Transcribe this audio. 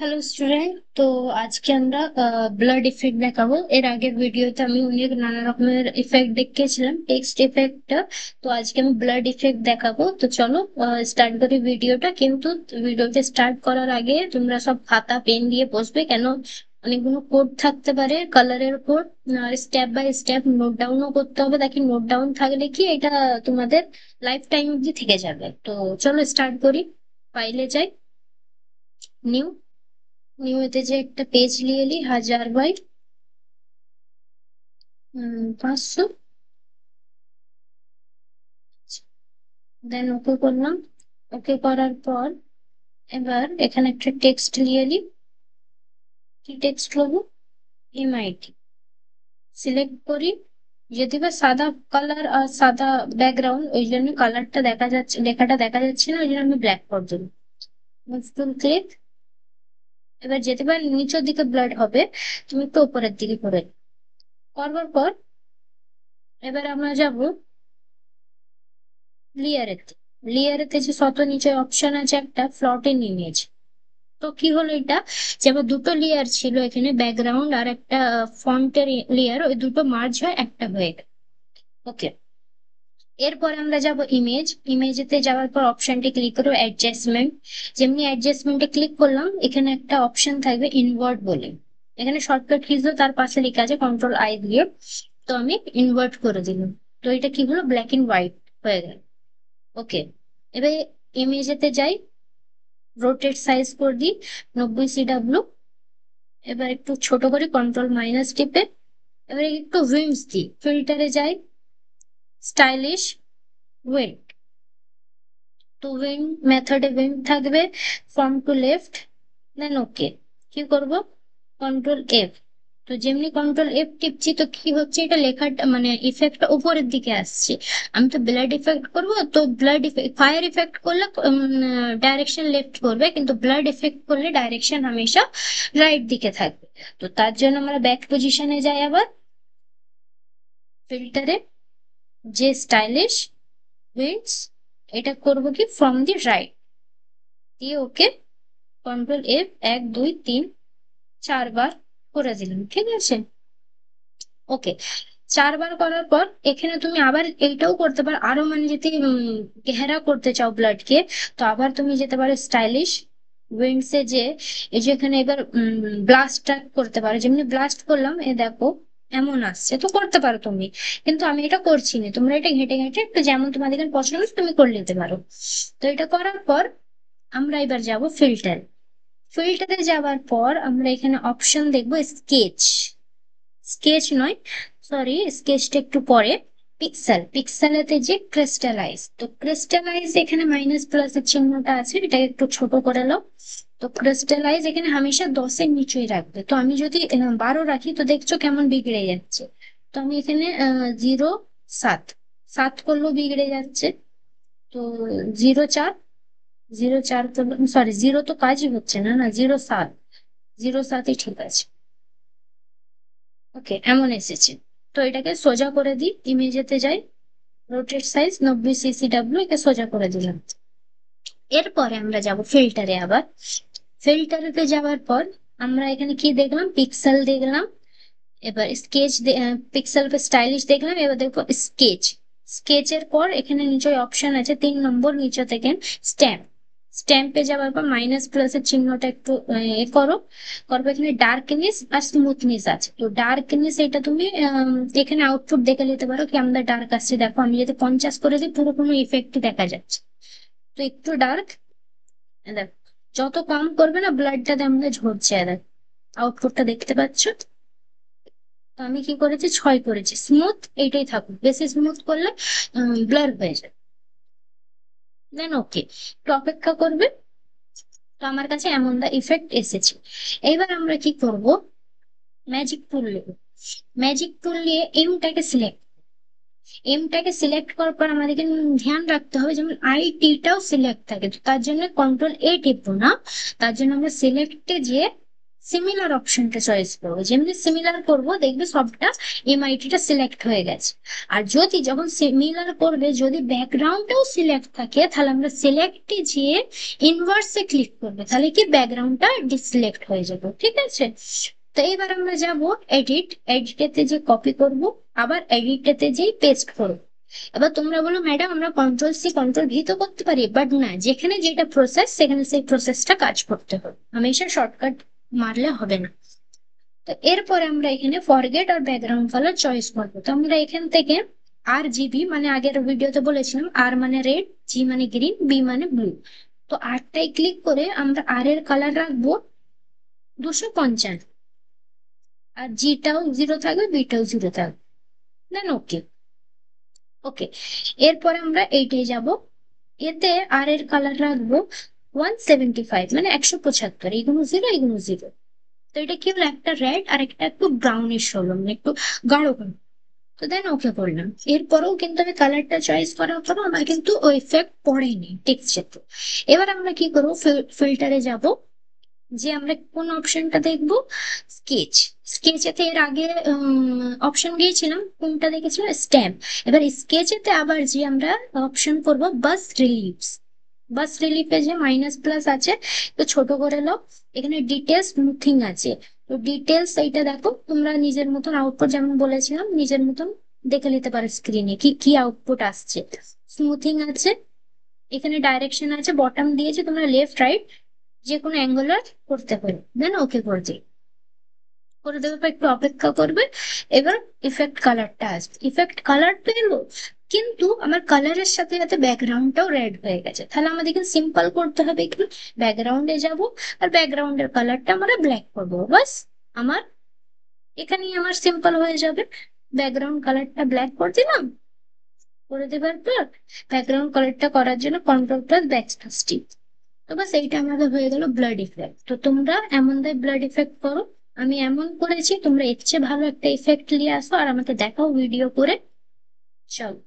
Hello student, তো আজকে আমরা ব্লাড ইফেক্ট দেখাবো। এর আগের ভিডিওতে আমি অনেক নানা রকমের ইফেক্ট দেখিয়েছিলাম, টেক্সট ইফেক্টটা। তো আজকে আমি ব্লাড ইফেক্ট দেখাবো। তো চলো স্টার্ট করি ভিডিওটা। কিন্তু ভিডিওটা স্টার্ট করার আগে তোমরা সব খাতা পেন দিয়ে বসবে, কেন অনেকগুলো কোড থাকতে পারে, কালারের কোড। আর স্টেপ বাই স্টেপ নোট ডাউনও করতে হবে, তাকে নোট ডাউন থাকলে কি এটা তোমাদের লাইফ টাইম অব্দি থেকে যাবে। তো চলো স্টার্ট করি। ফাইলে যাই, নিউ। নিউতে যে একটা পেজ নিয়ে এলি 1000 বাই 500। দেন ওকে করলাম। ওকে করার পর এবার এখানে একটা টেক্সট নিয়ে এলি। কি টেক্সট নেবো? এমআইটি সিলেক্ট করি। যদি বা সাদা কালার আর সাদা ব্যাকগ্রাউন্ড, ওই জন্য কালারটা দেখা যাচ্ছে, লেখাটা দেখা যাচ্ছে না, ওই জন্য আমি ব্ল্যাক করে দেবো। ফুল ক্লিক। এবার যেতে পারে নিচের দিকে ব্লাড হবে, তুমি একটু উপরের দিকে করে করবার পর এবার আমরা যাব লেয়ারেতে। লেয়ারেতে যে শত নিচে অপশন আছে একটা ফ্লটেন ইমেজ। তো কি হলো এটা, যে আমার দুটো লেয়ার ছিল এখানে, ব্যাকগ্রাউন্ড আর একটা ফন্টের লেয়ার, ওই দুটো মার্জ হয় একটা হয়ে গেল। ওকে। এরপর আমরা যাব ইমেজ। ইমেজেতে যাওয়ার পর অপশনটি ক্লিক করবো অ্যাডজাস্টমেন্ট। যেমনি অ্যাডজাস্টমেন্টে ক্লিক করলাম, এখানে একটা অপশন থাকবে ইনভার্ট বলে। এখানে শর্টকাট কিজ, তার পাশে লেখা আছে কন্ট্রোল আই দিয়ে। তো আমি ইনভার্ট করে দিলাম। তো এটা কি হলো, ব্ল্যাক এন্ড হোয়াইট হয়ে গেল। ওকে। এবার ইমেজেতে যাই, রোটেট সাইজ করে দিই 90 CW। এবার একটু ছোট করে কন্ট্রোল মাইনাস টিপে এবার একটু উইংস দিই, ফিল্টারে যাই, স্টাইলিশ উইন্ড। তো উইন্ড মেথডে উইন্ড থাকবে, ফ্রম টু লেফট। দেন ওকে। কি করব, কন্ট্রোল এফ। তো যেমনি কন্ট্রোল এফ টিপছি, তো কি হচ্ছে, এটা লেখাটা মানে ইফেক্টটা উপরের দিকে আসছে। আমি তো ব্লাড ইফেক্ট করব, তো ব্লাড ইফেক্ট, ফায়ার ইফেক্ট করলে ডাইরেকশন লেফট করবে, কিন্তু ব্লাড ইফেক্ট করলে ডাইরেকশন হামেশা রাইট দিকে থাকবে। তো তার জন্য আমরা ব্যাক পজিশনে যাই, আবার ফিল্টারে, যে স্টাইলিশ উইন্ডস, এটা করব কি ফ্রম দি রাইট দিয়ে ওকে। কন্ট্রোল এফ 1 2 3 4 বার করে দিলাম, ঠিক আছে। ওকে। 4 বার করার পর এখানে তুমি আবার এইটাও করতে পারো, আরো মানে যদি ঘেরা করতে চাও ব্লাডকে, তো আবার তুমি যেতে পারো স্টাইলিশ উইন্ডসে, যে এই যে এখানে এবার ব্লাস্ট করতে পারো। যেমনি ব্লাস্ট করলাম, এ দেখো এমন আসছে, তো করতে পারো তুমি। কিন্তু আমি এটা করছি না, তোমরা এটা ঘেটে ঘেটে একটু যেমন তোমাদের পছন্দ তুমি করে নিতে পারো। তো এটা করার পর আমরা এবার যাব ফিল্টার। ফিল্টারে যাওয়ার পর আমরা এখানে অপশন দেখবো স্কেচ। স্কেচ নয়, সরি, স্কেচটা একটু পরে। পিক্সেল, পিক্সেলেতে যে ক্রিস্টালাইজ, তো ক্রিস্টালাইজ এখানে মাইনাস প্লাসের চিহ্নটা আছে, এটা একটু ছোট করে নাও। তো ক্রিস্টালাইজ এখানে হামেশা 10-এর নিচেই রাখবে। তো আমি যদি 12 রাখি, তো দেখছো কেমন বিগড়ে যাচ্ছে। তো আমি এখানে 0 7, 7 করলেও বিগড়ে যাচ্ছে। তো 0 4, 0 4 করলো, সরি 0 তো কাজই হচ্ছে না, না 0 7, 0 7ই ঠিক আছে। ওকে, এমন এসেছে। তো এটাকে সোজা করে দিই, ইমেজেতে যাই, রোটেট সাইজ 90 CCW, একে সোজা করে দিলাম। এরপরে আমরা যাব ফিল্টারে। আবার ফিল্টারেতে যাওয়ার পর আমরা এখানে কি দেখলাম, পিক্সেল দেখলাম। এবার স্কেচ, পিক্সেল পে স্টাইলিশ দেখলাম। এবার দেখো স্কেচ। স্কেচের পর এখানে নিচে অপশন আছে 3 নম্বর নিচে থেকে স্ট্যাম্প। স্ট্যাম্পে যাওয়ার পর মাইনাস প্লাসের চিহ্নটা একটু এ করো। করবো এখানে ডার্কনেস আর স্মুথনেস আছে, তো ডার্কনেস এটা তুমি এখানে আউটপুট দেখে নিতে পারো কি আমাদের ডার্ক আসছে। দেখো আমি যদি 50 করে দিই, পুরো কোনো ইফেক্ট দেখা যাচ্ছে। তো একটু ডার্ক, দেখ যত কম করবে না ব্লাডটা আমাদের ঝরছে, দেখ আউটপুটটা দেখতে পাচ্ছ। তো আমি কি করেছি, 6 করেছি। স্মুথ এইটাই থাকুক, বেশি স্মুথ করলে ব্লার হয়ে যায়। দেন ওকে, তো অপেক্ষা করবে। তো আমার কাছে এমন দা ইফেক্ট এসেছে। এবার আমরা কি করব, ম্যাজিক টুল নেব। ম্যাজিক টুল নিয়ে এমটাকে সিলেক্ট করার পর আমাদেরকে ধ্যান রাখতে হবে যেমন আইটিটাও সিলেক্ট থাকে। তো তার জন্য কন্ট্রোল এ টিপবো না, তার জন্য আমরা সিলেক্টে যে সিমিলার অপশনটা চয়েস করবো, যেমনি সিমিলার করব দেখবে সবটা এমআইটিটা সিলেক্ট হয়ে গেছে। আর যদি যখন সিমিলার করবে যদি ব্যাকগ্রাউন্ডটাও সিলেক্ট থাকে তাহলে আমরা সিলেক্টে যেয়ে ইনভার্সে ক্লিক করবে, তাহলে কি ব্যাকগ্রাউন্ডটা ডিসিলেক্ট হয়ে যাবে, ঠিক আছে। তো এবার আমরা যাব এডিট, এডিটেতে যে কপি করব, আবার এডিটেতে যে পেস্ট করব। এবার তোমরা বলো ম্যাডাম আমরা কন্ট্রোল সি কন্ট্রোল ভি তো করতে পারি, বাট না, যেখানে যেটা প্রসেস সেখানে সেই প্রসেসটা কাজ করতে হবে, হামেশা শর্টকাট মারলে হবে না। তো এরপরে আমরা এখানে ফরগেট আর ব্যাকগ্রাউন্ড কালার চয়েস করবো। তো আমরা এখান থেকে আর জিবি মানে আগের ভিডিওতে বলেছিলাম আর মানে রেড, জি মানে গ্রিন, বি মানে ব্লু। তো আরটাই ক্লিক করে আমরা আর এর কালার রাখবো 255, আর জিটাও জিরো থাকবে, বিটাও জিরো থাকবে, দেন ওকে। ওকে, এরপরে আমরা এইটাই যাব, এতে আর এর কালার রাখবো 175 মানে 175, এগুলো জিরো এগুলো জিরো। তো এটা কি হলো, একটা রেড আর একটা একটু ব্রাউনিশ হলো, মানে একটু গাঢ় হলো। তো দেন ওকে করলাম। এরপরেও কিন্তু আমি কালারটা চয়েস করার পর আমার কিন্তু ওই ইফেক্ট পড়েনি টেক্সচার। এবার আমরা কি করবো, ফিল্টারে যাব, যে আমরা কোন অপশনটা দেখবো, স্কেচ। স্কেচেতে এর আগে অপশন দিয়েছিলাম, কোনটা দেখেছিলাম, স্ট্যাম্প। এবার স্কেচেতে আবার যে আমরা অপশন করব বাস রিলিফস। বাস রিলিফে যে মাইনাস প্লাস আছে তো ছোট করে নাও, এখানে ডিটেলস স্মুথিং আছে। তো ডিটেলস এইটা দেখো তোমরা নিজের মতন আউটপুট, যেমন বলেছিলাম নিজের মতন দেখে নিতে পারো স্ক্রিনে কি কি আউটপুট আসছে। স্মুথিং আছে, এখানে ডাইরেকশন আছে, বটম দিয়েছে, তোমরা লেফট রাইট যে কোনো অ্যাঙ্গুলার করতে পারো, দেন ওকে করে দেবে পর একটু অপেক্ষা করবে। এবার ইফেক্ট কালারটা আসবে, ইফেক্ট কালার তো এলো, কিন্তু আমার কালারের সাথে সাথে ব্যাকগ্রাউন্ডটাও রেড হয়ে গেছে। তাহলে আমাদেরকে সিম্পল করতে হবে কি, ব্যাকগ্রাউন্ডে যাব আর ব্যাকগ্রাউন্ডের কালারটা আমরা ব্ল্যাক করবো, বাস আমার এখানেই আমার সিম্পল হয়ে যাবে। ব্যাকগ্রাউন্ড কালারটা ব্ল্যাক করে দিলাম, করে দেবার পর ব্যাকগ্রাউন্ড কালারটা করার জন্য কন্ট্রোল প্লাস ব্যাক স্পেস টিপ। তো বাস এইটা আমাদের হয়ে গেল ব্লাড ইফেক্ট। তো তোমরা এমন ভাবে ব্লাড ইফেক্ট করো, আমি এমন করেছি, তোমরা এর চেয়ে ভালো একটা ইফেক্ট নিয়ে আসো আর আমাকে দেখাও ভিডিও করে। চলো।